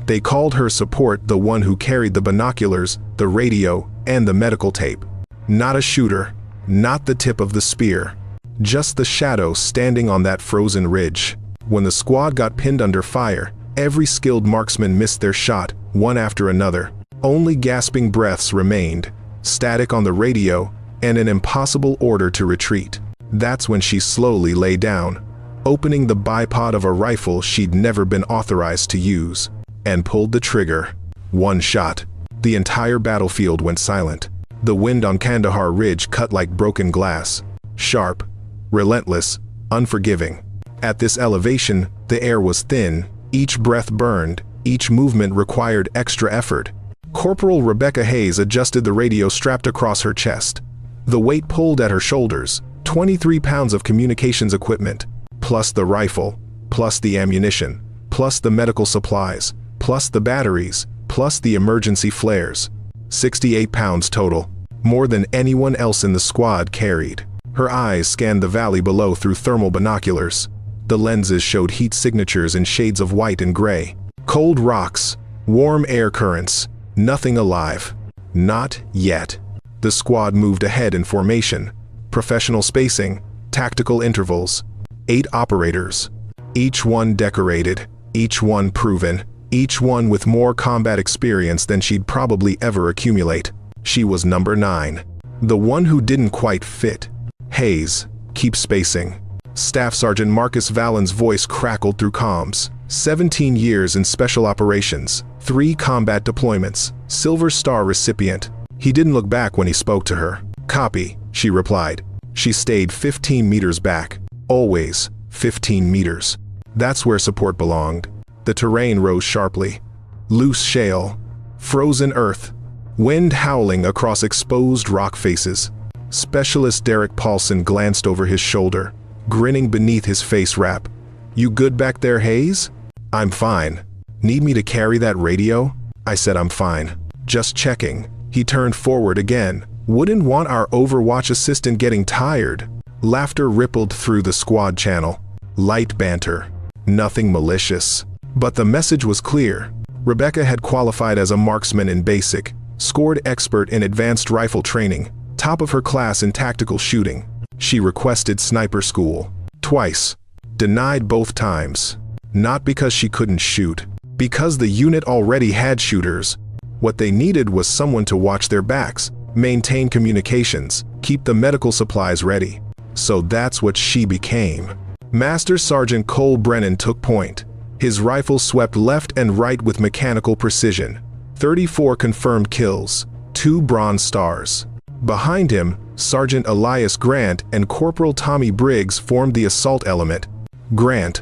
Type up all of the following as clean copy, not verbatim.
They called her support, the one who carried the binoculars, the radio, and the medical tape. Not a shooter, not the tip of the spear, just the shadow standing on that frozen ridge. When the squad got pinned under fire, every skilled marksman missed their shot, one after another. Only gasping breaths remained, static on the radio, and an impossible order to retreat. That's when she slowly lay down, opening the bipod of a rifle she'd never been authorized to use, and pulled the trigger. One shot. The entire battlefield went silent. The wind on Kandahar Ridge cut like broken glass, sharp, relentless, unforgiving. At this elevation, the air was thin, each breath burned, each movement required extra effort. Corporal Rebecca Hayes adjusted the radio strapped across her chest. The weight pulled at her shoulders, 23 pounds of communications equipment, plus the rifle, plus the ammunition, plus the medical supplies, plus the batteries, plus the emergency flares. 68 pounds total, more than anyone else in the squad carried. Her eyes scanned the valley below through thermal binoculars. The lenses showed heat signatures in shades of white and gray. Cold rocks, warm air currents, nothing alive. Not yet. The squad moved ahead in formation. Professional spacing, tactical intervals. 8 operators. Each one decorated, each one proven, each one with more combat experience than she'd probably ever accumulate. She was number 9. The one who didn't quite fit. Hayes, keep spacing. Staff Sergeant Marcus Vallen's voice crackled through comms. 17 years in special operations, 3 combat deployments, Silver Star recipient. He didn't look back when he spoke to her. Copy, she replied. She stayed 15 meters back. Always 15 meters. That's where support belonged. The terrain rose sharply. Loose shale, frozen earth, wind howling across exposed rock faces. Specialist Derek Paulson glanced over his shoulder, grinning beneath his face wrap. You good back there, Hayes? I'm fine. Need me to carry that radio? I said I'm fine. Just checking. He turned forward again. Wouldn't want our Overwatch assistant getting tired. Laughter rippled through the squad channel. Light banter. Nothing malicious. But the message was clear. Rebecca had qualified as a marksman in basic, scored expert in advanced rifle training, top of her class in tactical shooting. She requested sniper school. Twice. Denied both times. Not because she couldn't shoot. Because the unit already had shooters. What they needed was someone to watch their backs, maintain communications, keep the medical supplies ready. So that's what she became. Master Sergeant Cole Brennan took point. His rifle swept left and right with mechanical precision. 34 confirmed kills, 2 Bronze Stars. Behind him, Sergeant Elias Grant and Corporal Tommy Briggs formed the assault element. Grant,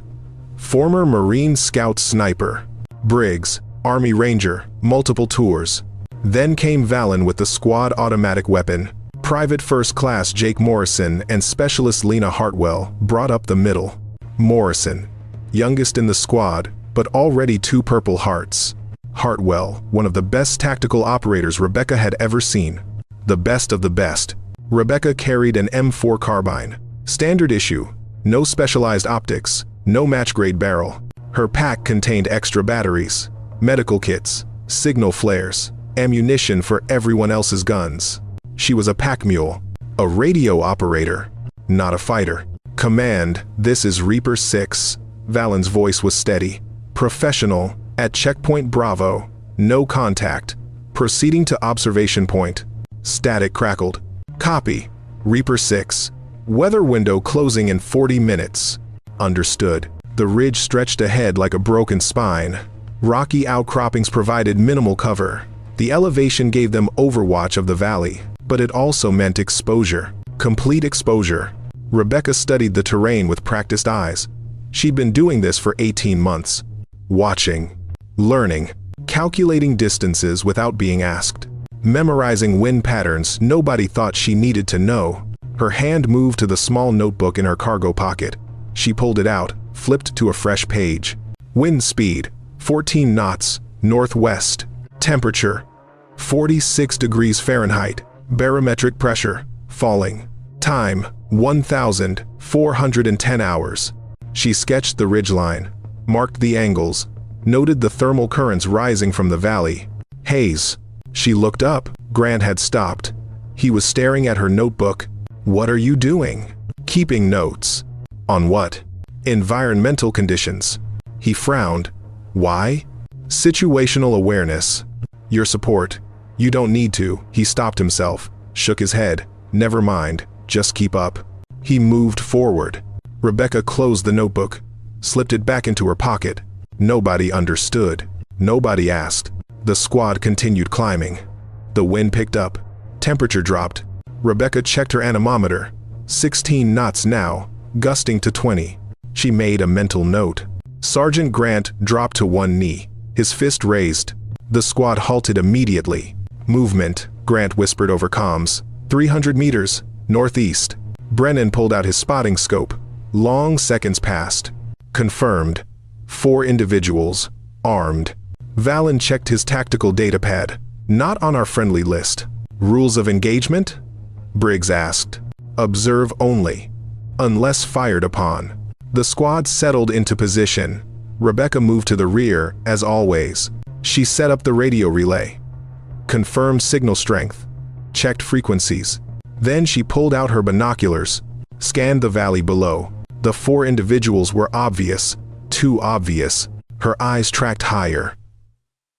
former Marine Scout sniper. Briggs, Army Ranger, multiple tours. Then came Vallen with the squad automatic weapon. Private First Class Jake Morrison and Specialist Lena Hartwell brought up the middle. Morrison, youngest in the squad, but already 2 Purple Hearts. Hartwell, one of the best tactical operators Rebecca had ever seen. The best of the best. Rebecca carried an M4 carbine. Standard issue. No specialized optics. No match-grade barrel. Her pack contained extra batteries, medical kits, signal flares, ammunition for everyone else's guns. She was a pack mule. A radio operator. Not a fighter. Command, this is Reaper 6. Vallen's voice was steady. Professional, at checkpoint Bravo. No contact. Proceeding to observation point. Static crackled. Copy. Reaper 6. Weather window closing in 40 minutes. Understood. The ridge stretched ahead like a broken spine. Rocky outcroppings provided minimal cover. The elevation gave them overwatch of the valley, but it also meant exposure. Complete exposure. Rebecca studied the terrain with practiced eyes. She'd been doing this for 18 months. Watching. Learning. Calculating distances without being asked. Memorizing wind patterns nobody thought she needed to know. Her hand moved to the small notebook in her cargo pocket. She pulled it out, flipped to a fresh page. Wind speed, 14 knots, northwest. Temperature, 46 degrees Fahrenheit. Barometric pressure, falling. Time, 1,410 hours. She sketched the ridgeline, marked the angles, noted the thermal currents rising from the valley. Haze. She looked up. Grant had stopped. He was staring at her notebook. What are you doing? Keeping notes. On what? Environmental conditions. He frowned. Why? Situational awareness. Your support. You don't need to. He stopped himself, shook his head. Never mind, just keep up. He moved forward. Rebecca closed the notebook, slipped it back into her pocket. Nobody understood. Nobody asked. The squad continued climbing. The wind picked up. Temperature dropped. Rebecca checked her anemometer. 16 knots now, gusting to 20. She made a mental note. Sergeant Grant dropped to one knee, his fist raised. The squad halted immediately. Movement, Grant whispered over comms. 300 meters, northeast. Brennan pulled out his spotting scope. Long seconds passed. Confirmed. 4 individuals, armed. Valen checked his tactical datapad. Not on our friendly list. Rules of engagement? Briggs asked. Observe only. Unless fired upon. The squad settled into position. Rebecca moved to the rear, as always. She set up the radio relay. Confirmed signal strength. Checked frequencies. Then she pulled out her binoculars. Scanned the valley below. The 4 individuals were obvious. Too obvious. Her eyes tracked higher.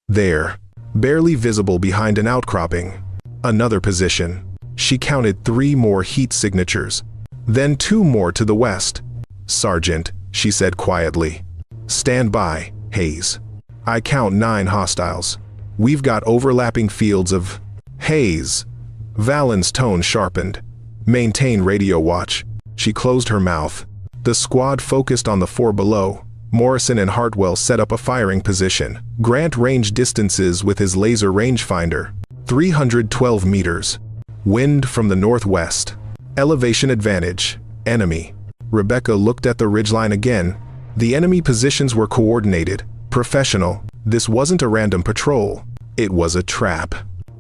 There. Barely visible behind an outcropping. Another position. She counted 3 more heat signatures. Then 2 more to the west. Sergeant, she said quietly. Stand by, Hayes. I count 9 hostiles. We've got overlapping fields of... Hayes. Valen's tone sharpened. Maintain radio watch. She closed her mouth. The squad focused on the 4 below. Morrison and Hartwell set up a firing position. Grant ranged distances with his laser rangefinder. 312 meters. Wind from the northwest. Elevation advantage. Enemy. Rebecca looked at the ridgeline again. The enemy positions were coordinated, professional. This wasn't a random patrol. It was a trap.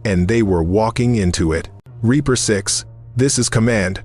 And they were walking into it. Reaper 6, this is command.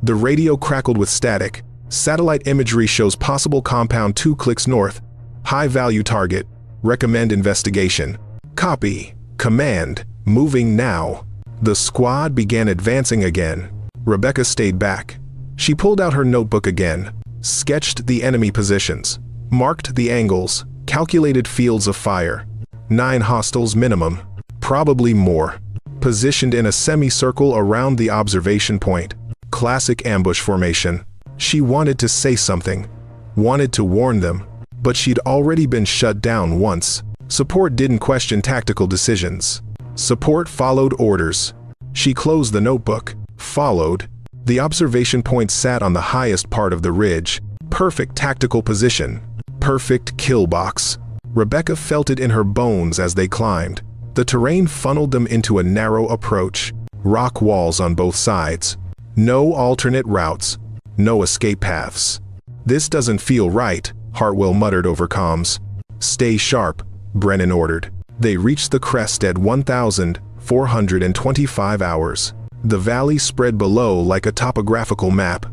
The radio crackled with static. Satellite imagery shows possible compound 2 clicks north. High-value target. Recommend investigation. Copy. Command. Moving now. The squad began advancing again. Rebecca stayed back. She pulled out her notebook again, sketched the enemy positions, marked the angles, calculated fields of fire. 9 hostiles minimum, probably more. Positioned in a semicircle around the observation point. Classic ambush formation. She wanted to say something, wanted to warn them, but she'd already been shut down once. Support didn't question tactical decisions. Support followed orders. She closed the notebook, followed. The observation point sat on the highest part of the ridge. Perfect tactical position. Perfect kill box. Rebecca felt it in her bones as they climbed. The terrain funneled them into a narrow approach. Rock walls on both sides. No alternate routes. No escape paths. This doesn't feel right, Hartwell muttered over comms. Stay sharp, Brennan ordered. They reached the crest at 1,425 hours. The valley spread below like a topographical map.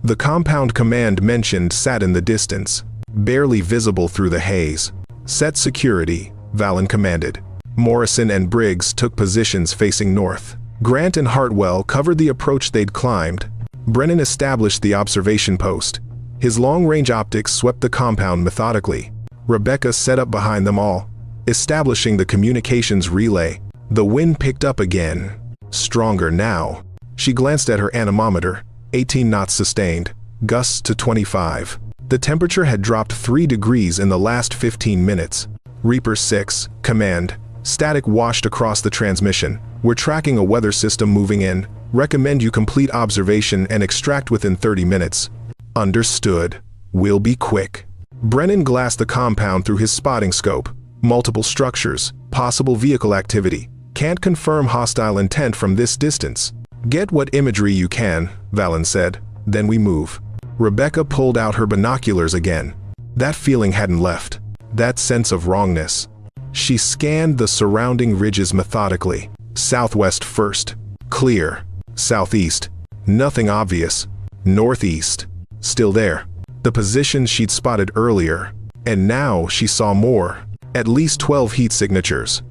The compound command mentioned sat in the distance, barely visible through the haze. Set security, Valen commanded. Morrison and Briggs took positions facing north. Grant and Hartwell covered the approach they'd climbed. Brennan established the observation post. His long-range optics swept the compound methodically. Rebecca set up behind them all, establishing the communications relay. The wind picked up again. Stronger now. She glanced at her anemometer. 18 knots sustained. Gusts to 25. The temperature had dropped 3 degrees in the last 15 minutes. Reaper 6, command. Static washed across the transmission. We're tracking a weather system moving in. Recommend you complete observation and extract within 30 minutes. Understood. We'll be quick. Brennan glassed the compound through his spotting scope. Multiple structures. Possible vehicle activity. Can't confirm hostile intent from this distance. Get what imagery you can, Valen said. Then we move. Rebecca pulled out her binoculars again. That feeling hadn't left. That sense of wrongness. She scanned the surrounding ridges methodically. Southwest first. Clear. Southeast. Nothing obvious. Northeast. Still there. The positions she'd spotted earlier. And now she saw more. At least 12 heat signatures.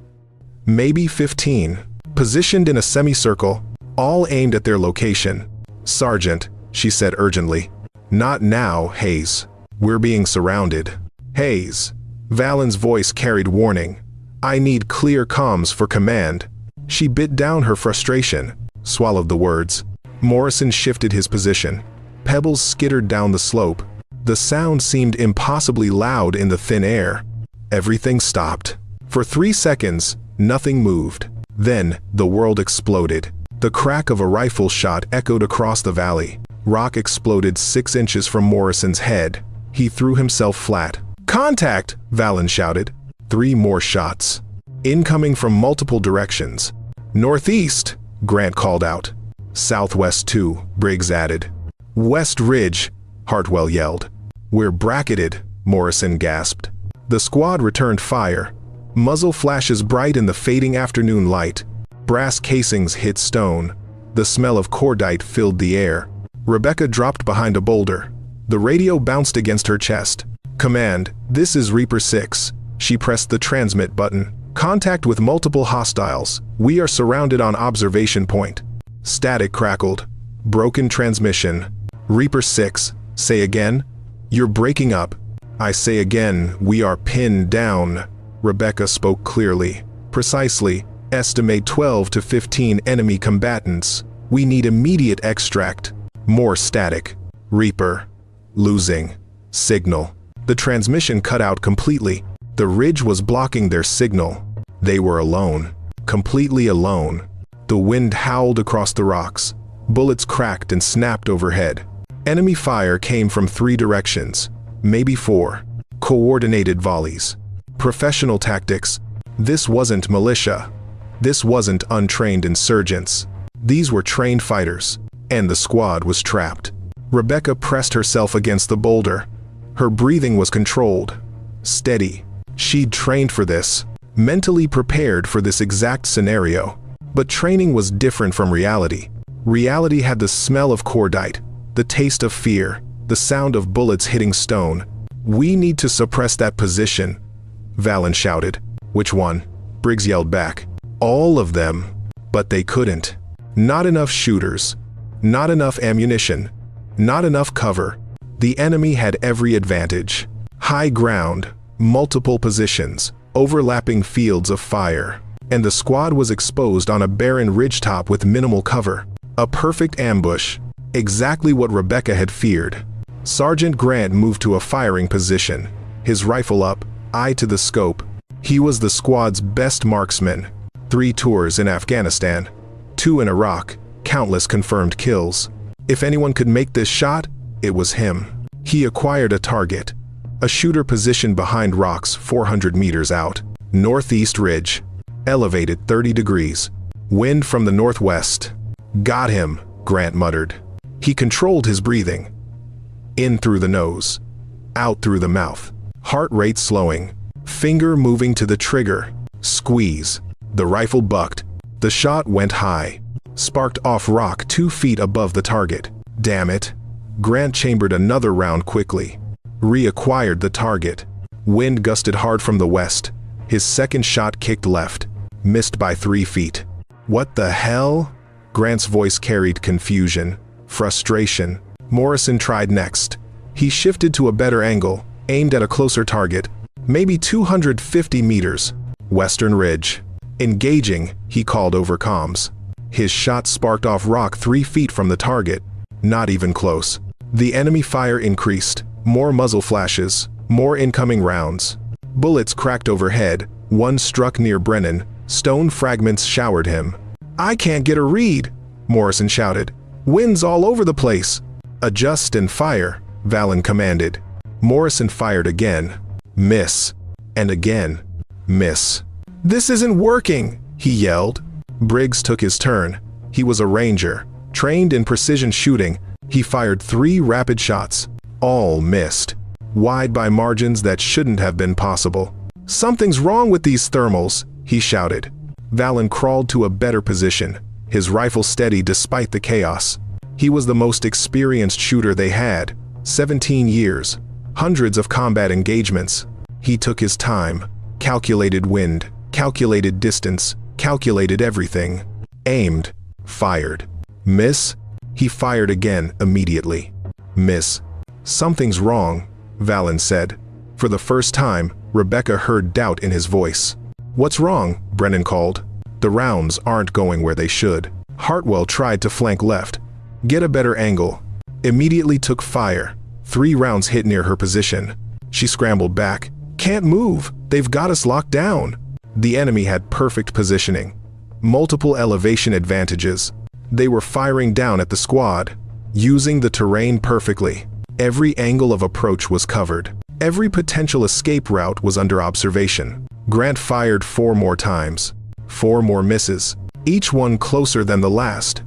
Maybe 15. Positioned in a semicircle, all aimed at their location. "Sergeant," she said urgently. "Not now, Hayes. We're being surrounded." "Hayes." Valen's voice carried warning. "I need clear comms for command." She bit down her frustration, swallowed the words. Morrison shifted his position. Pebbles skittered down the slope. The sound seemed impossibly loud in the thin air. Everything stopped. For 3 seconds, nothing moved. Then, the world exploded. The crack of a rifle shot echoed across the valley. Rock exploded 6 inches from Morrison's head. He threw himself flat. "Contact!" Valen shouted. 3 more shots. Incoming from multiple directions. "Northeast!" Grant called out. "Southwest too," Briggs added. "West Ridge!" Hartwell yelled. "We're bracketed," Morrison gasped. The squad returned fire. Muzzle flashes bright in the fading afternoon light. Brass casings hit stone. The smell of cordite filled the air. Rebecca dropped behind a boulder. The radio bounced against her chest. "Command, this is Reaper 6. She pressed the transmit button. "Contact with multiple hostiles. We are surrounded on observation point." Static crackled. Broken transmission. "Reaper 6, say again?" "You're breaking up." "I say again, we are pinned down." Rebecca spoke clearly. "Precisely. Estimate 12 to 15 enemy combatants. We need immediate extract." More static. "Reaper. Losing. Signal." The transmission cut out completely. The ridge was blocking their signal. They were alone. Completely alone. The wind howled across the rocks. Bullets cracked and snapped overhead. Enemy fire came from 3 directions. Maybe 4. Coordinated volleys. Professional tactics. This wasn't militia. This wasn't untrained insurgents. These were trained fighters. And the squad was trapped. Rebecca pressed herself against the boulder. Her breathing was controlled. Steady. She'd trained for this. Mentally prepared for this exact scenario. But training was different from reality. Reality had the smell of cordite, the taste of fear, the sound of bullets hitting stone. "We need to suppress that position," Valen shouted. "Which one?" Briggs yelled back. "All of them." But they couldn't. Not enough shooters. Not enough ammunition. Not enough cover. The enemy had every advantage. High ground, multiple positions, overlapping fields of fire. And the squad was exposed on a barren ridgetop with minimal cover. A perfect ambush. Exactly what Rebecca had feared. Sergeant Grant moved to a firing position, his rifle up, eye to the scope. He was the squad's best marksman. 3 tours in Afghanistan, 2 in Iraq, countless confirmed kills. If anyone could make this shot, it was him. He acquired a target. A shooter positioned behind rocks 400 meters out. Northeast ridge. Elevated 30 degrees. Wind from the northwest. "Got him," Grant muttered. He controlled his breathing. In through the nose. Out through the mouth. Heart rate slowing. Finger moving to the trigger. Squeeze. The rifle bucked. The shot went high. Sparked off rock 2 feet above the target. Damn it. Grant chambered another round quickly. Reacquired the target. Wind gusted hard from the west. His second shot kicked left. Missed by 3 feet. "What the hell?" Grant's voice carried confusion. Frustration. Morrison tried next. He shifted to a better angle, aimed at a closer target. Maybe 250 meters. Western ridge. "Engaging," he called over comms. His shot sparked off rock 3 feet from the target. Not even close. The enemy fire increased. More muzzle flashes. More incoming rounds. Bullets cracked overhead. One struck near Brennan. Stone fragments showered him. "I can't get a read," Morrison shouted. "Wind's all over the place." "Adjust and fire," Valen commanded. Morrison fired again. Miss. And again. Miss. "This isn't working," he yelled. Briggs took his turn. He was a ranger, trained in precision shooting. He fired 3 rapid shots. All missed. Wide by margins that shouldn't have been possible. "Something's wrong with these thermals," he shouted. Valen crawled to a better position, his rifle steady despite the chaos. He was the most experienced shooter they had. 17 years. hundreds of combat engagements. He took his time, calculated wind, calculated distance, calculated everything. Aimed, fired. Miss? He fired again immediately. Miss. Something's wrong, Valen said. For the first time, Rebecca heard doubt in his voice. What's wrong? Brennan called. The rounds aren't going where they should. Hartwell tried to flank left. Get a better angle. Immediately took fire. 3 rounds hit near her position. She scrambled back. Can't move. They've got us locked down. The enemy had perfect positioning. Multiple elevation advantages. They were firing down at the squad, using the terrain perfectly. Every angle of approach was covered. Every potential escape route was under observation. Grant fired 4 more times. 4 more misses, each one closer than the last.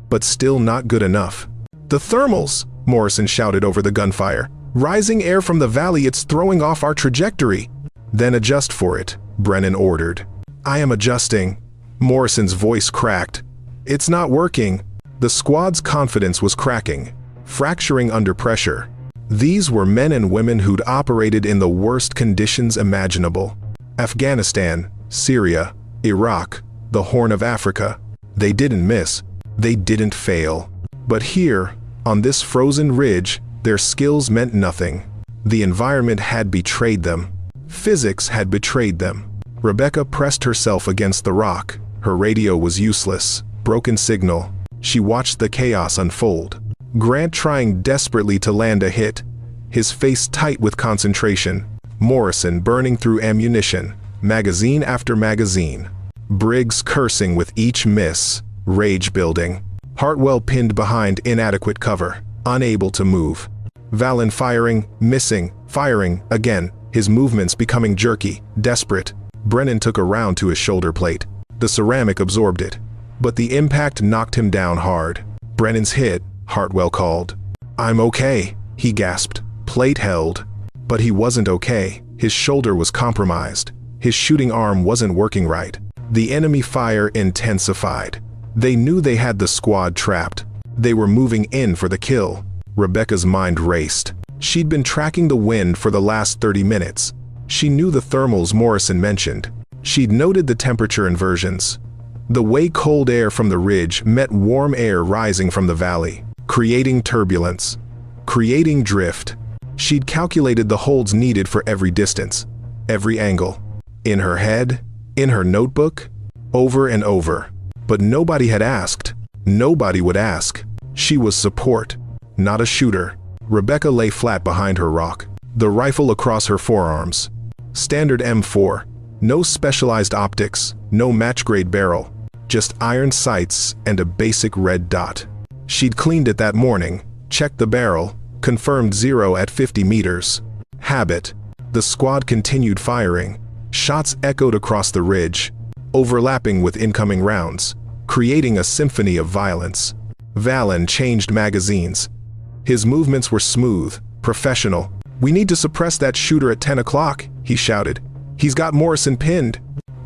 But still not good enough. The thermals, Morrison shouted over the gunfire. Rising air from the valley, it's throwing off our trajectory. Then adjust for it, Brennan ordered. I am adjusting. Morrison's voice cracked. It's not working. The squad's confidence was cracking, fracturing under pressure. These were men and women who'd operated in the worst conditions imaginable. Afghanistan, Syria, Iraq, the Horn of Africa. They didn't miss. They didn't fail. But here, on this frozen ridge, their skills meant nothing. The environment had betrayed them. Physics had betrayed them. Rebecca pressed herself against the rock. Her radio was useless. Broken signal. She watched the chaos unfold. Grant trying desperately to land a hit, his face tight with concentration. Morrison burning through ammunition, magazine after magazine. Briggs cursing with each miss, rage building. Hartwell pinned behind inadequate cover, unable to move. Valen firing, missing, firing, again, his movements becoming jerky, desperate. Brennan took a round to his shoulder plate. The ceramic absorbed it, but the impact knocked him down hard. Brennan's hit, Hartwell called. I'm okay, he gasped. Plate held. But he wasn't okay. His shoulder was compromised. His shooting arm wasn't working right. The enemy fire intensified. They knew they had the squad trapped. They were moving in for the kill. Rebecca's mind raced. She'd been tracking the wind for the last 30 minutes. She knew the thermals Morrison mentioned. She'd noted the temperature inversions. The way cold air from the ridge met warm air rising from the valley, creating turbulence, creating drift. She'd calculated the holds needed for every distance, every angle. In her head, in her notebook, over and over. But nobody had asked. Nobody would ask. She was support, not a shooter. Rebecca lay flat behind her rock, the rifle across her forearms. Standard M4. No specialized optics, no match-grade barrel. Just iron sights and a basic red dot. She'd cleaned it that morning, checked the barrel, confirmed 0 at 50 meters. Habit. The squad continued firing. Shots echoed across the ridge, overlapping with incoming rounds, creating a symphony of violence. Valen changed magazines. His movements were smooth, professional. We need to suppress that shooter at 10 o'clock, he shouted. He's got Morrison pinned.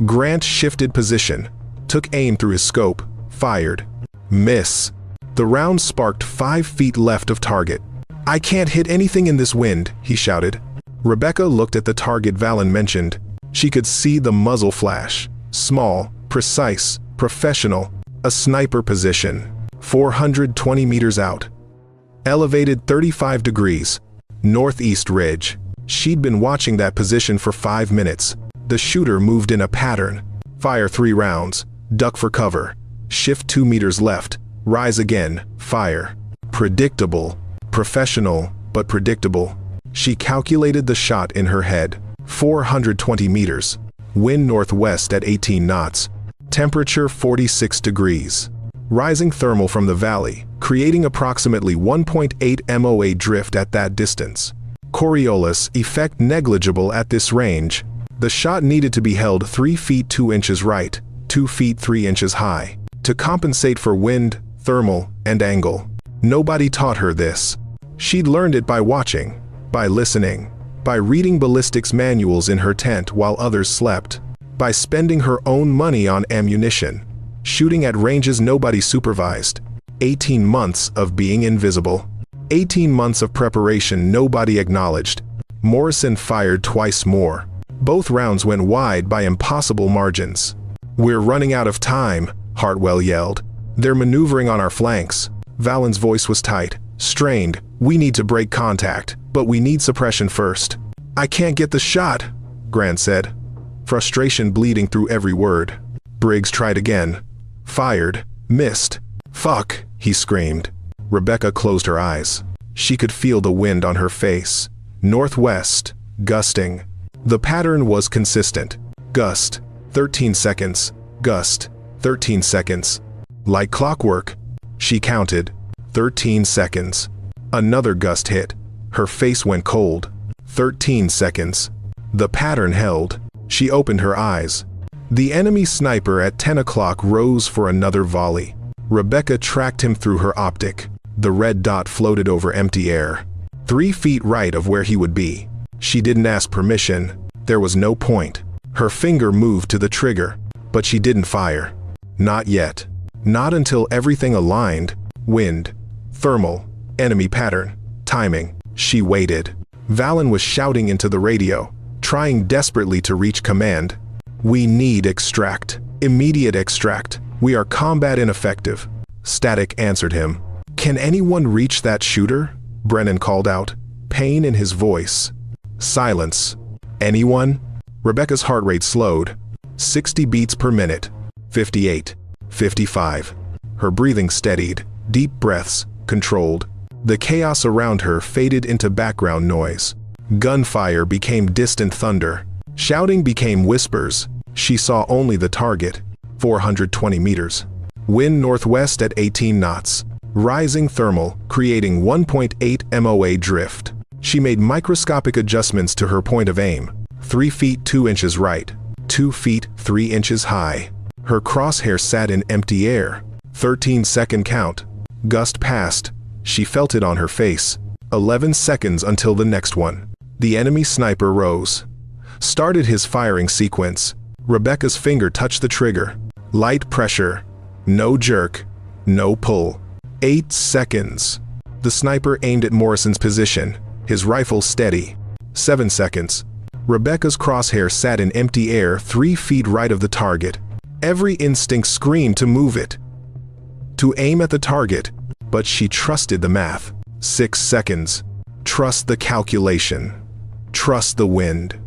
Grant shifted position, took aim through his scope, fired. Miss. The round sparked 5 feet left of target. I can't hit anything in this wind, he shouted. Rebecca looked at the target Valen mentioned. She could see the muzzle flash. Small, precise, professional. A sniper position. 420 meters out. Elevated 35 degrees. Northeast ridge. She'd been watching that position for 5 minutes. The shooter moved in a pattern. Fire 3 rounds. Duck for cover. Shift 2 meters left. Rise again. Fire. Predictable. Professional, but predictable. She calculated the shot in her head. 420 meters. Wind northwest at 18 knots. Temperature 46 degrees. Rising thermal from the valley, creating approximately 1.8 MOA drift at that distance. Coriolis effect negligible at this range. The shot needed to be held 3 feet 2 inches right, 2 feet 3 inches high, to compensate for wind, thermal, and angle. Nobody taught her this. She'd learned it by watching, by listening, by reading ballistics manuals in her tent while others slept, by spending her own money on ammunition, shooting at ranges nobody supervised. 18 months of being invisible. 18 months of preparation nobody acknowledged. Morrison fired twice more. Both rounds went wide by impossible margins. "We're running out of time," Hartwell yelled. "They're maneuvering on our flanks." Valen's voice was tight, strained. "We need to break contact, but we need suppression first." "I can't get the shot," Grant said, frustration bleeding through every word. Briggs tried again. Fired. Missed. "Fuck," he screamed. Rebecca closed her eyes. She could feel the wind on her face. Northwest. Gusting. The pattern was consistent. Gust. 13 seconds. Gust. 13 seconds. Like clockwork. She counted. 13 seconds. Another gust hit. Her face went cold. 13 seconds. The pattern held. She opened her eyes. The enemy sniper at 10 o'clock rose for another volley. Rebecca tracked him through her optic. The red dot floated over empty air. 3 feet right of where he would be. She didn't ask permission. There was no point. Her finger moved to the trigger, but she didn't fire. Not yet. Not until everything aligned. Wind. Thermal. Enemy pattern. Timing. She waited. Valen was shouting into the radio, trying desperately to reach command. "We need extract. Immediate extract. We are combat ineffective." Static answered him. "Can anyone reach that shooter?" Brennan called out, pain in his voice. Silence. "Anyone?" Rebecca's heart rate slowed. 60 beats per minute. 58. 55. Her breathing steadied. Deep breaths, controlled. The chaos around her faded into background noise. Gunfire became distant thunder. Shouting became whispers. She saw only the target. 420 meters. Wind northwest at 18 knots. Rising thermal, creating 1.8 MOA drift. She made microscopic adjustments to her point of aim. 3 feet 2 inches right. 2 feet 3 inches high. Her crosshair sat in empty air. 13-second count. Gust passed. She felt it on her face. 11 seconds until the next one. The enemy sniper rose. Started his firing sequence. Rebecca's finger touched the trigger. Light pressure. No jerk. No pull. 8 seconds. The sniper aimed at Morrison's position, his rifle steady. 7 seconds. Rebecca's crosshair sat in empty air 3 feet right of the target. Every instinct screamed to move it, to aim at the target, but she trusted the math. 6 seconds. Trust the calculation. Trust the wind.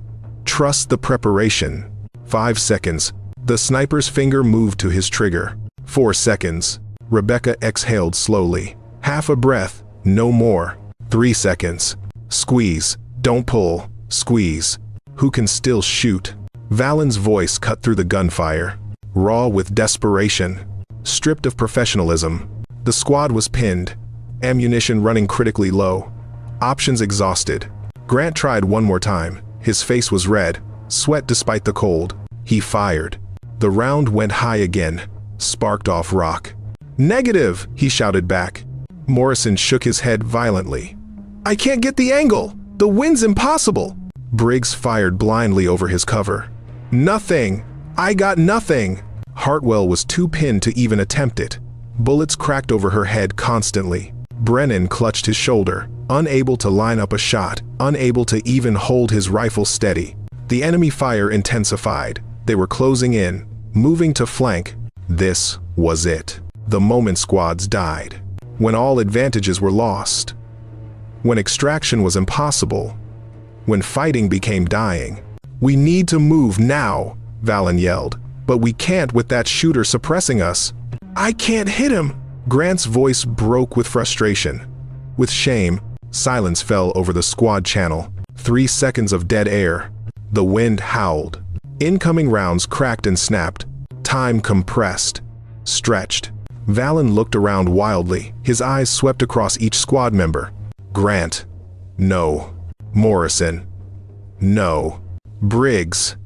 Trust the preparation. 5 seconds. The sniper's finger moved to his trigger. 4 seconds. Rebecca exhaled slowly. Half a breath, no more. 3 seconds. Squeeze. Don't pull. Squeeze. Who can still shoot? Valen's voice cut through the gunfire. Raw with desperation. Stripped of professionalism. The squad was pinned. Ammunition running critically low. Options exhausted. Grant tried one more time. His face was red. Sweat despite the cold. He fired. The round went high again. Sparked off rock. "Negative!" he shouted back. Morrison shook his head violently. "I can't get the angle! The wind's impossible!" Briggs fired blindly over his cover. "Nothing! I got nothing!" Hartwell was too pinned to even attempt it. Bullets cracked over her head constantly. Brennan clutched his shoulder, unable to line up a shot, unable to even hold his rifle steady. The enemy fire intensified. They were closing in, moving to flank. This was it. The moment squads died. When all advantages were lost. When extraction was impossible. When fighting became dying. "We need to move now," Valen yelled. "But we can't with that shooter suppressing us." "I can't hit him!" Grant's voice broke with frustration. With shame, silence fell over the squad channel. 3 seconds of dead air. The wind howled. Incoming rounds cracked and snapped. Time compressed. Stretched. Valen looked around wildly. His eyes swept across each squad member. Grant. No. Morrison. No. Briggs.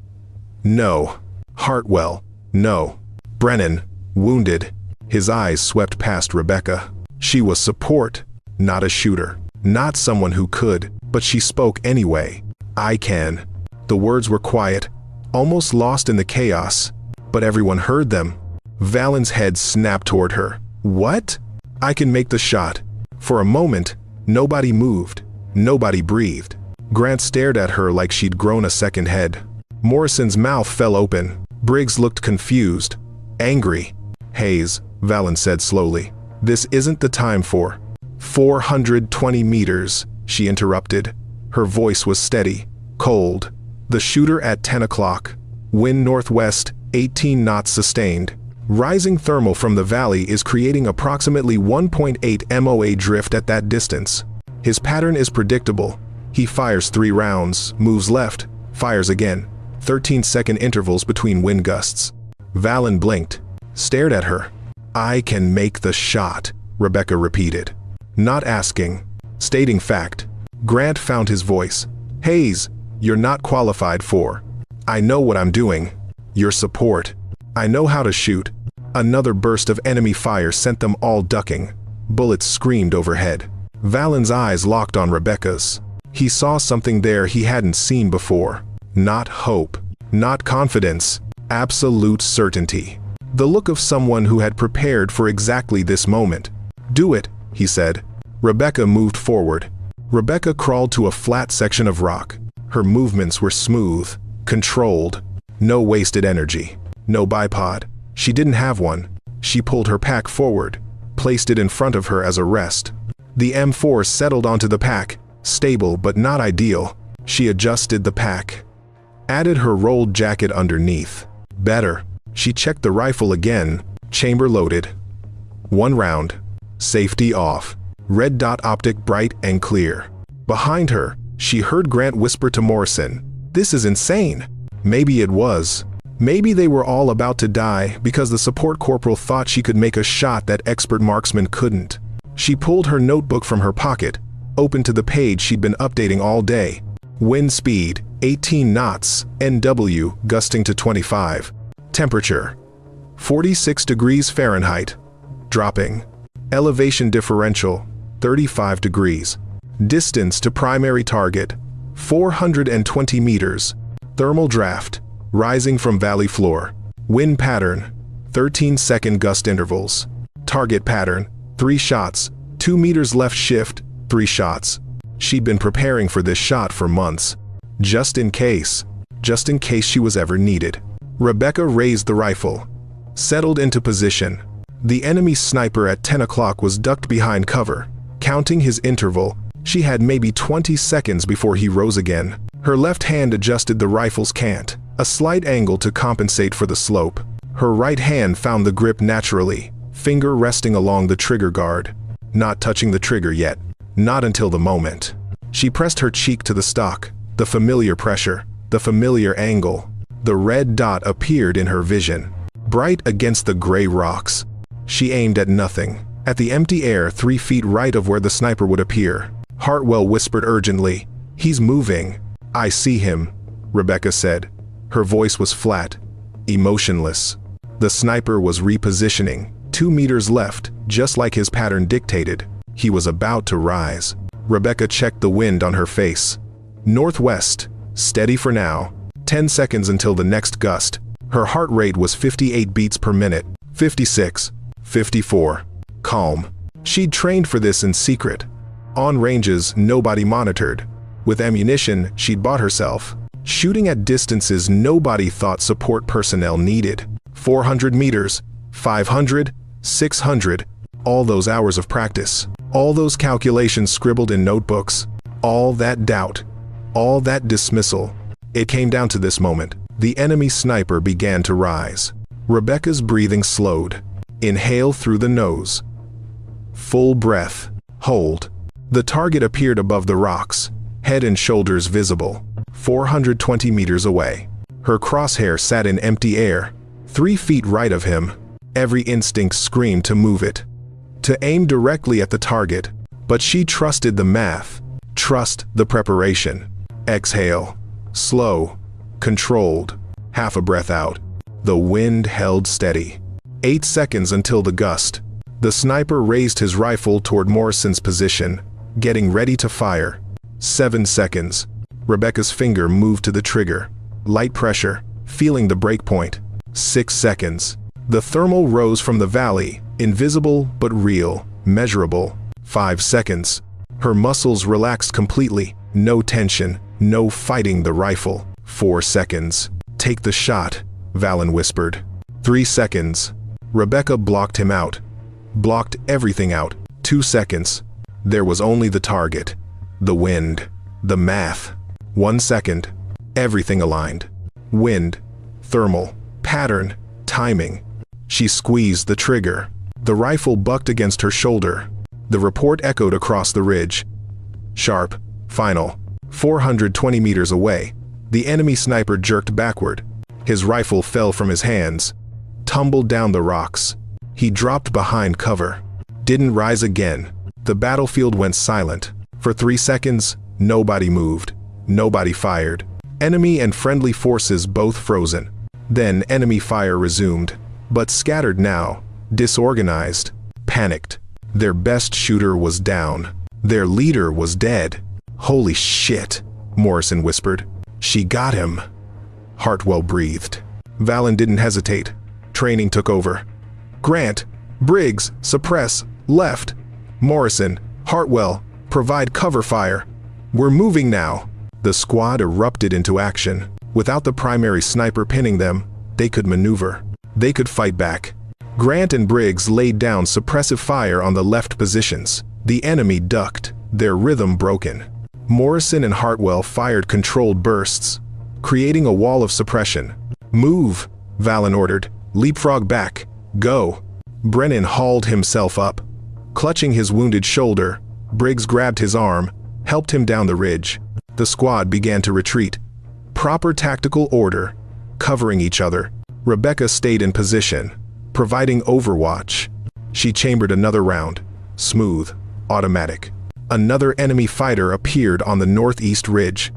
No. Hartwell. No. Brennan. Wounded. His eyes swept past Rebecca. She was support, not a shooter. Not someone who could, but she spoke anyway. "I can." The words were quiet, almost lost in the chaos, but everyone heard them. Valen's head snapped toward her. "What?" "I can make the shot." For a moment, Nobody moved. Nobody breathed. Grant stared at her like she'd grown a second head. Morrison's mouth fell open. Briggs looked confused. Angry. Hayes, Valen said slowly. This isn't the time for 420 meters, she interrupted. Her voice was steady, cold. The shooter at 10 o'clock. Wind northwest, 18 knots sustained. Rising thermal from the valley is creating approximately 1.8 MOA drift at that distance. His pattern is predictable. He fires 3 rounds, moves left, fires again. 13-second intervals between wind gusts. Valen blinked, stared at her. I can make the shot, Rebecca repeated. Not asking, stating fact. Grant found his voice. Hayes, you're not qualified for. I know what I'm doing. Your support. I know how to shoot. Another burst of enemy fire sent them all ducking. Bullets screamed overhead. Valen's eyes locked on Rebecca's. He saw something there he hadn't seen before. Not hope. Not confidence. Absolute certainty. The look of someone who had prepared for exactly this moment. Do it, he said. Rebecca moved forward. Rebecca crawled to a flat section of rock. Her movements were smooth, controlled. No wasted energy. No bipod. She didn't have one. She pulled her pack forward, placed it in front of her as a rest. The M4 settled onto the pack, stable but not ideal. She adjusted the pack. Added her rolled jacket underneath. Better. She checked the rifle again, chamber loaded. 1 round. Safety off. Red dot optic bright and clear. Behind her, she heard Grant whisper to Morrison, "This is insane." Maybe it was. Maybe they were all about to die because the support corporal thought she could make a shot that expert marksman couldn't. She pulled her notebook from her pocket, opened to the page she'd been updating all day. Wind speed, 18 knots, NW, gusting to 25. Temperature, 46 degrees Fahrenheit, dropping. Elevation differential, 35 degrees. Distance to primary target, 420 meters. Thermal draft, rising from valley floor. Wind pattern, 13-second gust intervals. Target pattern, 3 shots, 2 meters left shift, 3 shots. She'd been preparing for this shot for months. Just in case she was ever needed. Rebecca raised the rifle, settled into position. The enemy sniper at 10 o'clock was ducked behind cover. Counting his interval, she had maybe 20 seconds before he rose again. Her left hand adjusted the rifle's cant, a slight angle to compensate for the slope. Her right hand found the grip naturally, finger resting along the trigger guard. Not touching the trigger yet. Not until the moment. She pressed her cheek to the stock, the familiar pressure, the familiar angle. The red dot appeared in her vision, bright against the gray rocks. She aimed at nothing, at the empty air 3 feet right of where the sniper would appear. Hartwell whispered urgently, "He's moving." "I see him," Rebecca said. Her voice was flat, emotionless. The sniper was repositioning, 2 meters left, just like his pattern dictated. He was about to rise. Rebecca checked the wind on her face. Northwest, steady for now. 10 seconds until the next gust. Her heart rate was 58 beats per minute. 56. 54. Calm. She'd trained for this in secret. On ranges nobody monitored. With ammunition she'd bought herself. Shooting at distances nobody thought support personnel needed. 400 meters, 500, 600. All those hours of practice. All those calculations scribbled in notebooks. All that doubt. All that dismissal. It came down to this moment. The enemy sniper began to rise. Rebecca's breathing slowed. Inhale through the nose. Full breath. Hold. The target appeared above the rocks, head and shoulders visible, 420 meters away. Her crosshair sat in empty air, 3 feet right of him. Every instinct screamed to move it, to aim directly at the target, but she trusted the math, trust the preparation. Exhale. Slow, controlled, half a breath out. The wind held steady. 8 seconds until the gust. The sniper raised his rifle toward Morrison's position, getting ready to fire. 7 seconds. Rebecca's finger moved to the trigger. Light pressure, feeling the break point. 6 seconds. The thermal rose from the valley, invisible but real, measurable. 5 seconds. Her muscles relaxed completely. No tension, no fighting the rifle. 4 seconds. Take the shot, Valen whispered. 3 seconds. Rebecca blocked him out. Blocked everything out. 2 seconds. There was only the target. The wind. The math. 1 second. Everything aligned. Wind. Thermal. Pattern. Timing. She squeezed the trigger. The rifle bucked against her shoulder. The report echoed across the ridge. Sharp. Final. 420 meters away. The enemy sniper jerked backward. His rifle fell from his hands. Tumbled down the rocks. He dropped behind cover. Didn't rise again. The battlefield went silent. For 3 seconds, nobody moved. Nobody fired. Enemy and friendly forces both frozen. Then enemy fire resumed. But scattered now. Disorganized. Panicked. Their best shooter was down. Their leader was dead. Holy shit, Morrison whispered. She got him. Hartwell breathed. Valen didn't hesitate. Training took over. Grant, Briggs, suppress, left. Morrison, Hartwell, provide cover fire. We're moving now. The squad erupted into action. Without the primary sniper pinning them, they could maneuver. They could fight back. Grant and Briggs laid down suppressive fire on the left positions. The enemy ducked, their rhythm broken. Morrison and Hartwell fired controlled bursts, creating a wall of suppression. Move, Valen ordered. Leapfrog back. Go. Brennan hauled himself up. Clutching his wounded shoulder, Briggs grabbed his arm, helped him down the ridge. The squad began to retreat. Proper tactical order, covering each other. Rebecca stayed in position, providing overwatch. She chambered another round. Smooth, automatic. Another enemy fighter appeared on the northeast ridge.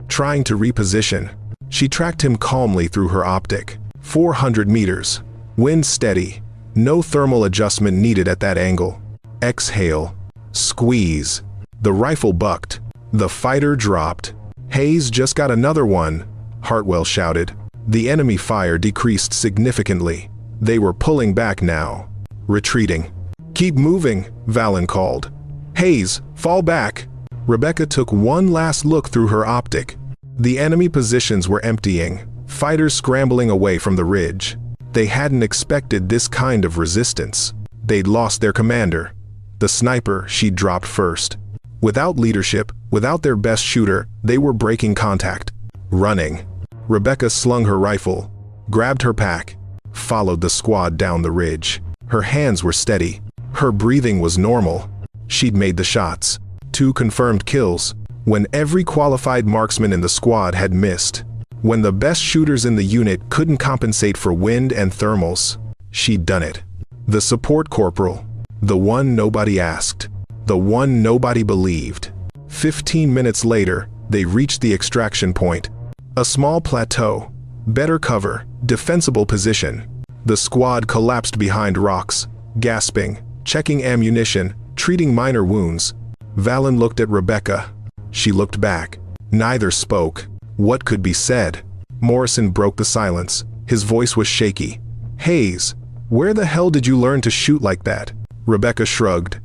Trying to reposition, she tracked him calmly through her optic. 400 meters. Wind steady. No thermal adjustment needed at that angle. Exhale. Squeeze. The rifle bucked. The fighter dropped. Hayes just got another one, Hartwell shouted. The enemy fire decreased significantly. They were pulling back now. Retreating. Keep moving, Valen called. Hayes, fall back. Rebecca took one last look through her optic. The enemy positions were emptying, fighters scrambling away from the ridge. They hadn't expected this kind of resistance. They'd lost their commander. The sniper she'd dropped first. Without leadership, without their best shooter, they were breaking contact. Running. Rebecca slung her rifle, grabbed her pack, followed the squad down the ridge. Her hands were steady. Her breathing was normal. She'd made the shots. 2 confirmed kills. When every qualified marksman in the squad had missed. When the best shooters in the unit couldn't compensate for wind and thermals. She'd done it. The support corporal. The one nobody asked. The one nobody believed. 15 minutes later, they reached the extraction point. A small plateau. Better cover. Defensible position. The squad collapsed behind rocks, gasping, checking ammunition, treating minor wounds. Valen looked at Rebecca. She looked back. Neither spoke. What could be said? Morrison broke the silence. His voice was shaky. Hayes, where the hell did you learn to shoot like that? Rebecca shrugged.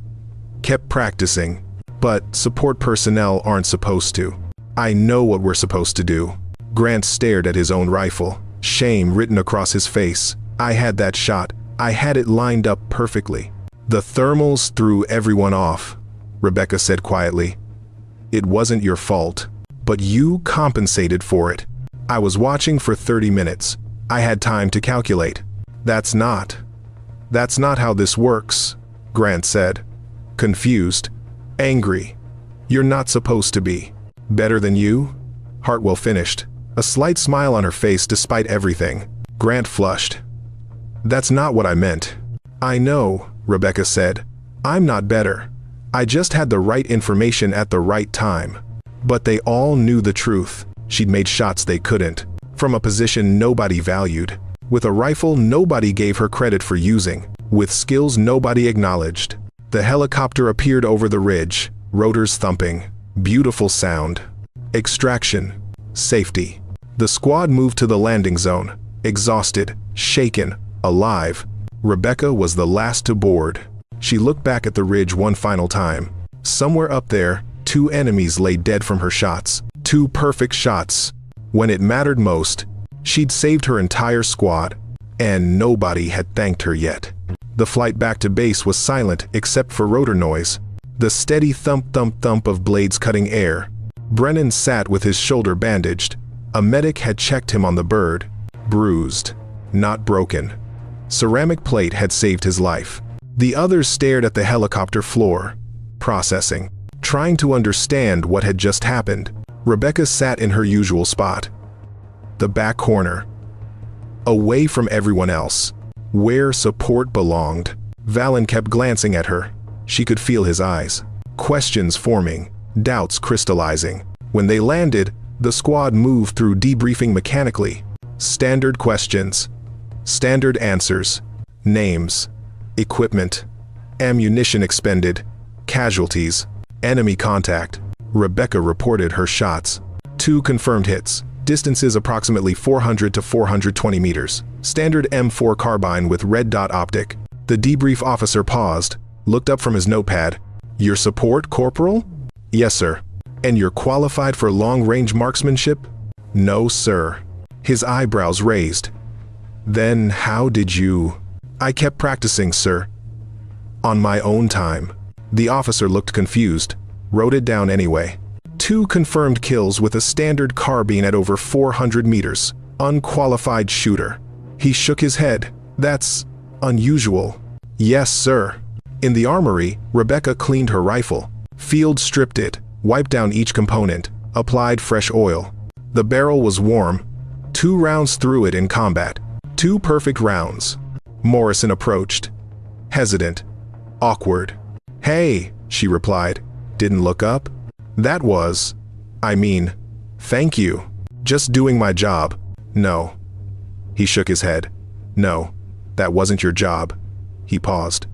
Kept practicing. But support personnel aren't supposed to. I know what we're supposed to do. Grant stared at his own rifle. Shame written across his face. I had that shot. I had it lined up perfectly. The thermals threw everyone off, Rebecca said quietly. It wasn't your fault, but you compensated for it. I was watching for 30 minutes. I had time to calculate. That's not how this works, Grant said. Confused. Angry. You're not supposed to be. Better than you? Hartwell finished. A slight smile on her face despite everything. Grant flushed. That's not what I meant. I know, Rebecca said. I'm not better. I just had the right information at the right time. But they all knew the truth. She'd made shots they couldn't. From a position nobody valued. With a rifle nobody gave her credit for using. With skills nobody acknowledged. The helicopter appeared over the ridge, rotors thumping. Beautiful sound. Extraction. Safety. The squad moved to the landing zone. Exhausted, shaken, alive. Rebecca was the last to board. She looked back at the ridge one final time. Somewhere up there, 2 enemies lay dead from her shots. 2 perfect shots. When it mattered most, she'd saved her entire squad, and nobody had thanked her yet. The flight back to base was silent except for rotor noise. The steady thump-thump-thump of blades cutting air. Brennan sat with his shoulder bandaged. A medic had checked him on the bird. Bruised, not broken. Ceramic plate had saved his life. The others stared at the helicopter floor, processing, trying to understand what had just happened. Rebecca sat in her usual spot, the back corner, away from everyone else, where support belonged. Valen kept glancing at her. She could feel his eyes. Questions forming, doubts crystallizing. When they landed, the squad moved through debriefing mechanically. Standard questions, standard answers, names, equipment, ammunition expended, casualties, enemy contact. Rebecca reported her shots. 2 confirmed hits, distances approximately 400 to 420 meters. Standard M4 carbine with red dot optic. The debrief officer paused, looked up from his notepad. Your support, Corporal? Yes, sir. And you're qualified for long-range marksmanship? No, sir. His eyebrows raised. Then how did you? I kept practicing, sir. On my own time. The officer looked confused, wrote it down anyway. 2 confirmed kills with a standard carbine at over 400 meters. Unqualified shooter. He shook his head. That's unusual. Yes, sir. In the armory, Rebecca cleaned her rifle. Field stripped it, wiped down each component, applied fresh oil. The barrel was warm. 2 rounds through it in combat. 2 perfect rounds. Morrison approached. Hesitant. Awkward. Hey, she replied. Didn't look up? That was, thank you. Just doing my job. No. He shook his head. No, that wasn't your job. He paused.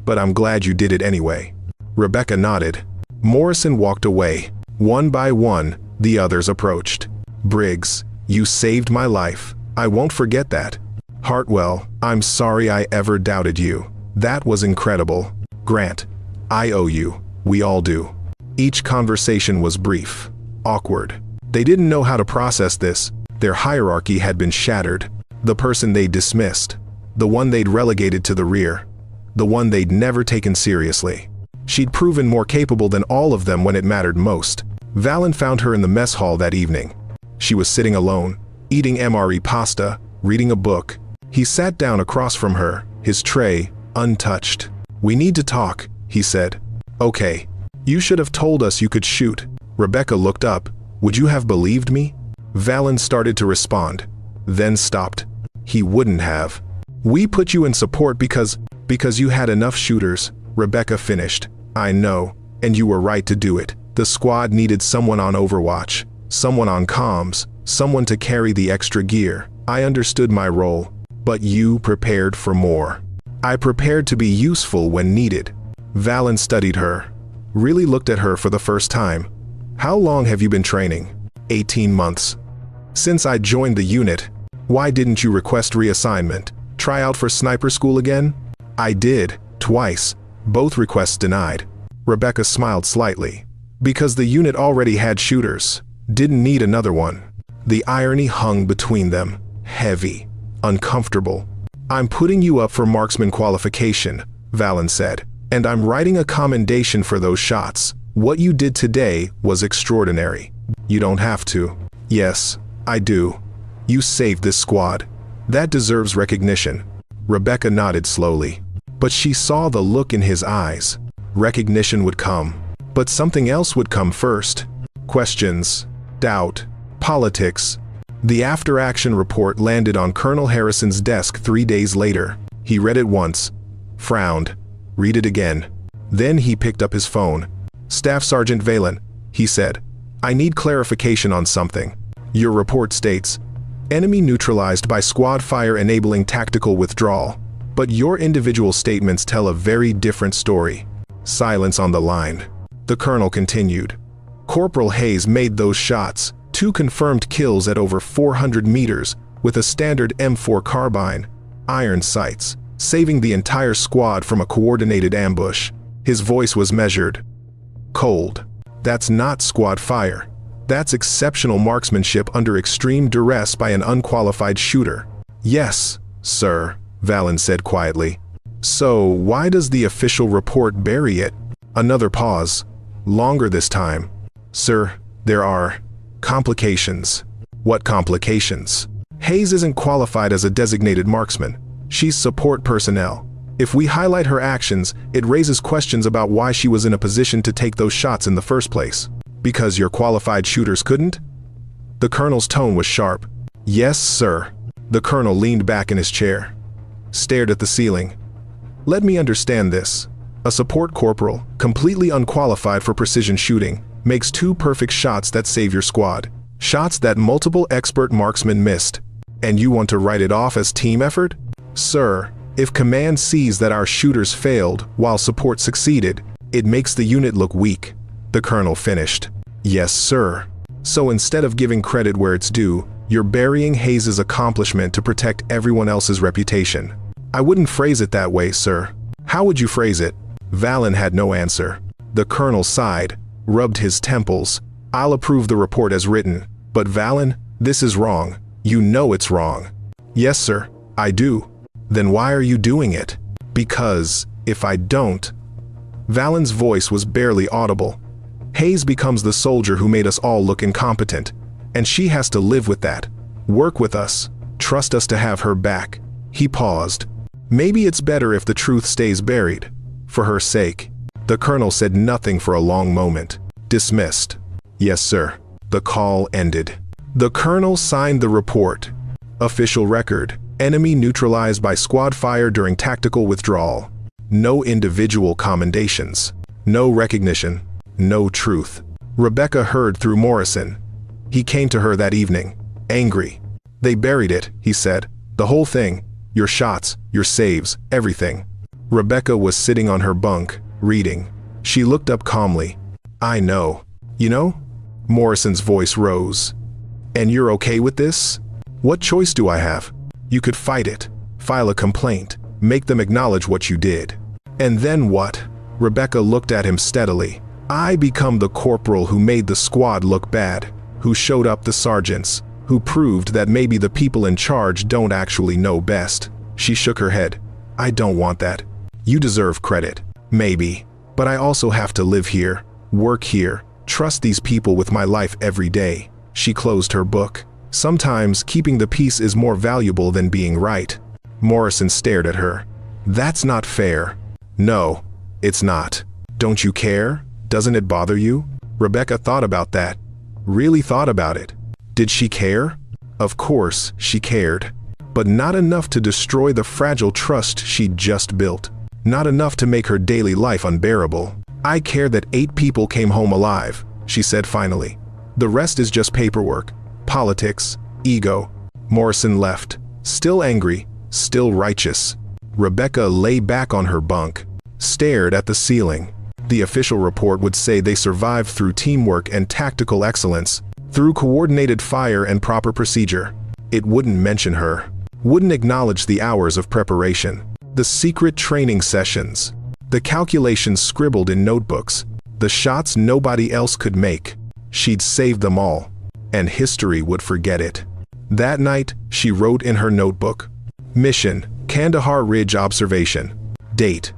But I'm glad you did it anyway. Rebecca nodded. Morrison walked away. One by one, the others approached. Briggs, you saved my life. I won't forget that. Hartwell, I'm sorry I ever doubted you. That was incredible. Grant, I owe you. We all do. Each conversation was brief, awkward. They didn't know how to process this. Their hierarchy had been shattered. The person they'd dismissed. The one they'd relegated to the rear. The one they'd never taken seriously. She'd proven more capable than all of them when it mattered most. Valen found her in the mess hall that evening. She was sitting alone, eating MRE pasta, reading a book. He sat down across from her, his tray untouched. We need to talk, he said. Okay. You should have told us you could shoot. Rebecca looked up. Would you have believed me? Valen started to respond, then stopped. He wouldn't have. We put you in support because you had enough shooters, Rebecca finished. I know, and you were right to do it. The squad needed someone on Overwatch, someone on comms, someone to carry the extra gear. I understood my role, but you prepared for more. I prepared to be useful when needed. Valen studied her, really looked at her for the first time. How long have you been training? 18 months. Since I joined the unit. Why didn't you request reassignment? Try out for sniper school again? I did, twice. Both requests denied. Rebecca smiled slightly. Because the unit already had shooters. Didn't need another one. The irony hung between them. Heavy. Uncomfortable. I'm putting you up for marksman qualification, Valen said. And I'm writing a commendation for those shots. What you did today was extraordinary. You don't have to. Yes, I do. You saved this squad. That deserves recognition. Rebecca nodded slowly. But she saw the look in his eyes. Recognition would come. But something else would come first. Questions, doubt, politics. The after-action report landed on Colonel Harrison's desk 3 days later. He read it once, frowned, read it again. Then he picked up his phone. Staff Sergeant Valen, he said, I need clarification on something. Your report states, enemy neutralized by squad fire enabling tactical withdrawal. But your individual statements tell a very different story. Silence on the line. The colonel continued. Corporal Hayes made those shots, 2 confirmed kills at over 400 meters with a standard M4 carbine, iron sights, saving the entire squad from a coordinated ambush. His voice was measured, Cold. That's not squad fire. That's exceptional marksmanship under extreme duress by an unqualified shooter. Yes, sir, Valen said quietly. So why does the official report bury it? Another pause. Longer this time. Sir, there are complications. What complications? Hayes isn't qualified as a designated marksman. She's support personnel. If we highlight her actions, it raises questions about why she was in a position to take those shots in the first place. Because your qualified shooters couldn't? The colonel's tone was sharp. Yes, sir. The colonel leaned back in his chair, stared at the ceiling. Let me understand this. A support corporal, completely unqualified for precision shooting, makes 2 perfect shots that save your squad. Shots that multiple expert marksmen missed. And you want to write it off as team effort? Sir, if command sees that our shooters failed while support succeeded, it makes the unit look weak. The colonel finished. Yes, sir. So instead of giving credit where it's due, you're burying Hayes' accomplishment to protect everyone else's reputation. I wouldn't phrase it that way, sir. How would you phrase it? Valen had no answer. The colonel sighed, rubbed his temples. I'll approve the report as written. But Valen, this is wrong. You know it's wrong. Yes, sir, I do. Then why are you doing it? Because, if I don't... Valen's voice was barely audible. Hayes becomes the soldier who made us all look incompetent. And she has to live with that. Work with us. Trust us to have her back. He paused. Maybe it's better if the truth stays buried. For her sake. The colonel said nothing for a long moment. Dismissed. Yes, sir. The call ended. The colonel signed the report. Official record. Enemy neutralized by squad fire during tactical withdrawal. No individual commendations. No recognition. No truth. Rebecca heard through Morrison. He came to her that evening, angry. They buried it, he said. The whole thing. Your shots, your saves, everything. Rebecca was sitting on her bunk, reading. She looked up calmly. I know. You know? Morrison's voice rose. And you're okay with this? What choice do I have? You could fight it, file a complaint, make them acknowledge what you did. And then what? Rebecca looked at him steadily. I become the corporal who made the squad look bad, who showed up the sergeants, who proved that maybe the people in charge don't actually know best. She shook her head. I don't want that. You deserve credit. Maybe. But I also have to live here, work here, trust these people with my life every day. She closed her book. Sometimes keeping the peace is more valuable than being right. Morrison stared at her. That's not fair. No, it's not. Don't you care? Doesn't it bother you? Rebecca thought about that. Really thought about it. Did she care? Of course, she cared. But not enough to destroy the fragile trust she'd just built. Not enough to make her daily life unbearable. I care that 8 people came home alive, she said finally. The rest is just paperwork, politics, ego. Morrison left, still angry, still righteous. Rebecca lay back on her bunk, stared at the ceiling. The official report would say they survived through teamwork and tactical excellence, through coordinated fire and proper procedure. It wouldn't mention her, wouldn't acknowledge the hours of preparation, the secret training sessions, the calculations scribbled in notebooks, the shots nobody else could make. She'd saved them all, and history would forget it. That night, she wrote in her notebook, Mission, Kandahar Ridge Observation. Date,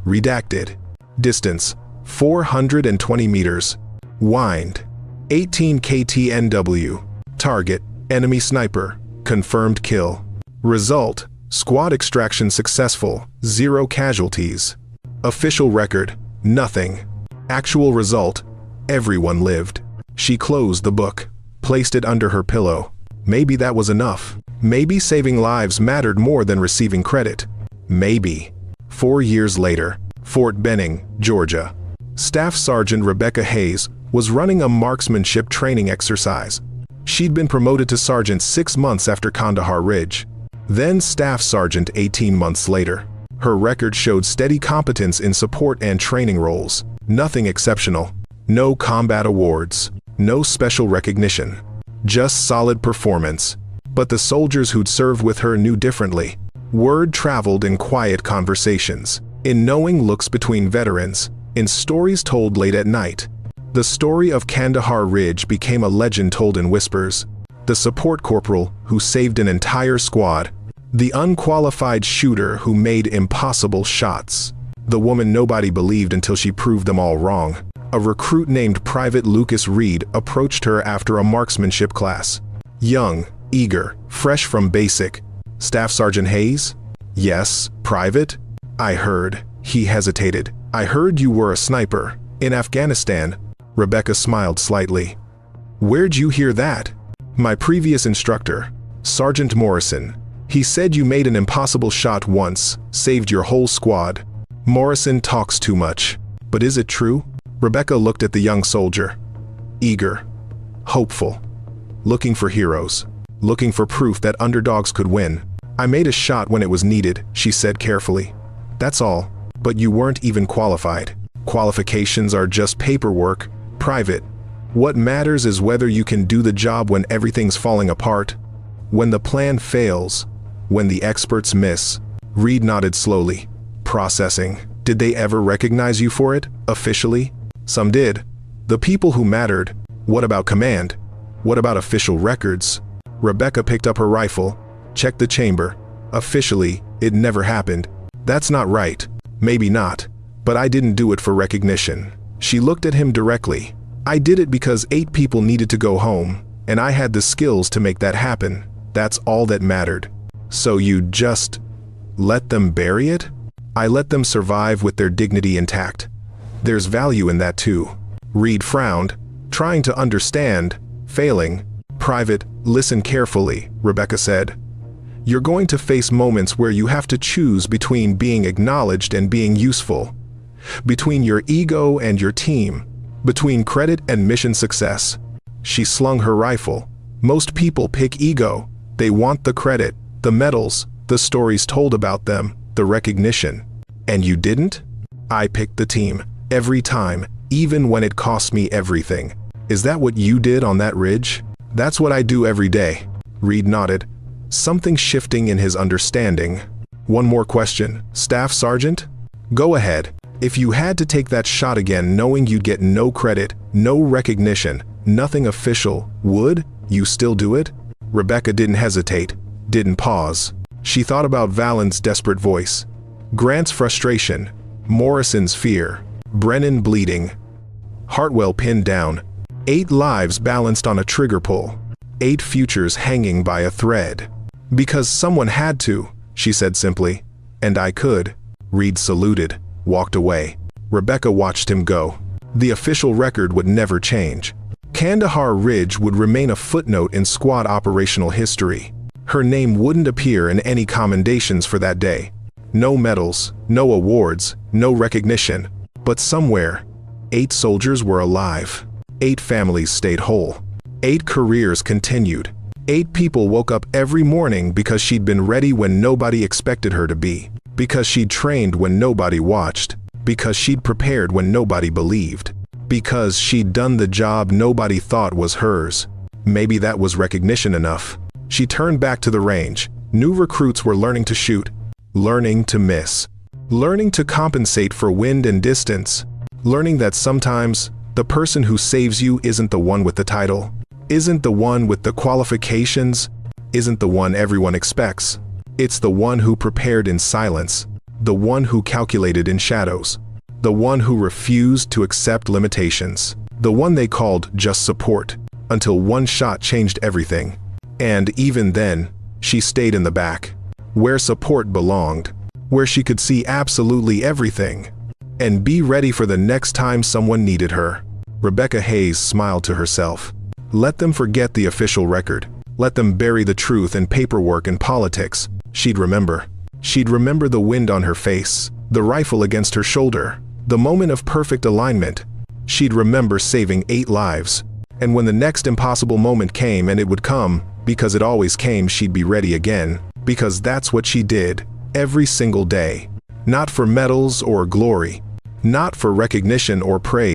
redacted. Distance, 420 meters. Wind, 18 KTNW. Target, enemy sniper. Confirmed kill. Result, squad extraction successful, 0 casualties. Official record, nothing. Actual result, everyone lived. She closed the book, placed it under her pillow. Maybe that was enough. Maybe saving lives mattered more than receiving credit. Maybe. 4 years later, Fort Benning, Georgia. Staff Sergeant Rebecca Hayes was running a marksmanship training exercise. She'd been promoted to sergeant 6 months after Kandahar Ridge. Then Staff Sergeant 18 months later. Her record showed steady competence in support and training roles. Nothing exceptional. No combat awards. No special recognition. Just solid performance. But the soldiers who'd served with her knew differently. Word traveled in quiet conversations, in knowing looks between veterans, in stories told late at night. The story of Kandahar Ridge became a legend told in whispers. The support corporal who saved an entire squad. The unqualified shooter who made impossible shots. The woman nobody believed until she proved them all wrong. A recruit named Private Lucas Reed approached her after a marksmanship class. Young, eager, fresh from basic. Staff Sergeant Hayes? Yes, Private? I heard. He hesitated. I heard you were a sniper. In Afghanistan. Rebecca smiled slightly. Where'd you hear that? My previous instructor, Sergeant Morrison. He said you made an impossible shot once, saved your whole squad. Morrison talks too much. But is it true? Rebecca looked at the young soldier. Eager. Hopeful. Looking for heroes. Looking for proof that underdogs could win. I made a shot when it was needed, she said carefully. That's all. But you weren't even qualified. Qualifications are just paperwork. Private. What matters is whether you can do the job when everything's falling apart. When the plan fails. When the experts miss. Reed nodded slowly. Processing. Did they ever recognize you for it, officially? Some did. The people who mattered. What about command? What about official records? Rebecca picked up her rifle, checked the chamber. Officially, it never happened. That's not right. Maybe not. But I didn't do it for recognition. She looked at him directly. I did it because 8 people needed to go home, and I had the skills to make that happen. That's all that mattered. So you just let them bury it? I let them survive with their dignity intact. There's value in that too. Reed frowned, trying to understand, failing. Private, listen carefully, Rebecca said. You're going to face moments where you have to choose between being acknowledged and being useful. Between your ego and your team. Between credit and mission success. She slung her rifle. Most people pick ego. They want the credit, the medals, the stories told about them, the recognition. And you didn't? I picked the team. Every time, even when it cost me everything. Is that what you did on that ridge? That's what I do every day. Reed nodded, something shifting in his understanding. One more question, Staff Sergeant? Go ahead. If you had to take that shot again knowing you'd get no credit, no recognition, nothing official, would you still do it? Rebecca didn't hesitate, didn't pause. She thought about Valen's desperate voice, Grant's frustration, Morrison's fear, Brennan bleeding, Hartwell pinned down, 8 lives balanced on a trigger pull, 8 futures hanging by a thread. Because someone had to, she said simply. And I could. Reed saluted, walked away. Rebecca watched him go. The official record would never change. Kandahar Ridge would remain a footnote in squad operational history. Her name wouldn't appear in any commendations for that day. No medals, no awards, no recognition. But somewhere, 8 soldiers were alive. 8 families stayed whole. 8 careers continued. 8 people woke up every morning because she'd been ready when nobody expected her to be. Because she'd trained when nobody watched. Because she'd prepared when nobody believed. Because she'd done the job nobody thought was hers. Maybe that was recognition enough. She turned back to the range. New recruits were learning to shoot. Learning to miss. Learning to compensate for wind and distance. Learning that sometimes, the person who saves you isn't the one with the title. Isn't the one with the qualifications. Isn't the one everyone expects. It's the one who prepared in silence. The one who calculated in shadows. The one who refused to accept limitations. The one they called just support. Until one shot changed everything. And even then, she stayed in the back. Where support belonged. Where she could see absolutely everything. And be ready for the next time someone needed her. Rebecca Hayes smiled to herself. Let them forget the official record. Let them bury the truth in paperwork and politics. She'd remember. She'd remember the wind on her face, the rifle against her shoulder, the moment of perfect alignment. She'd remember saving 8 lives. And when the next impossible moment came, and it would come, because it always came, she'd be ready again. Because that's what she did, every single day. Not for medals or glory. Not for recognition or praise.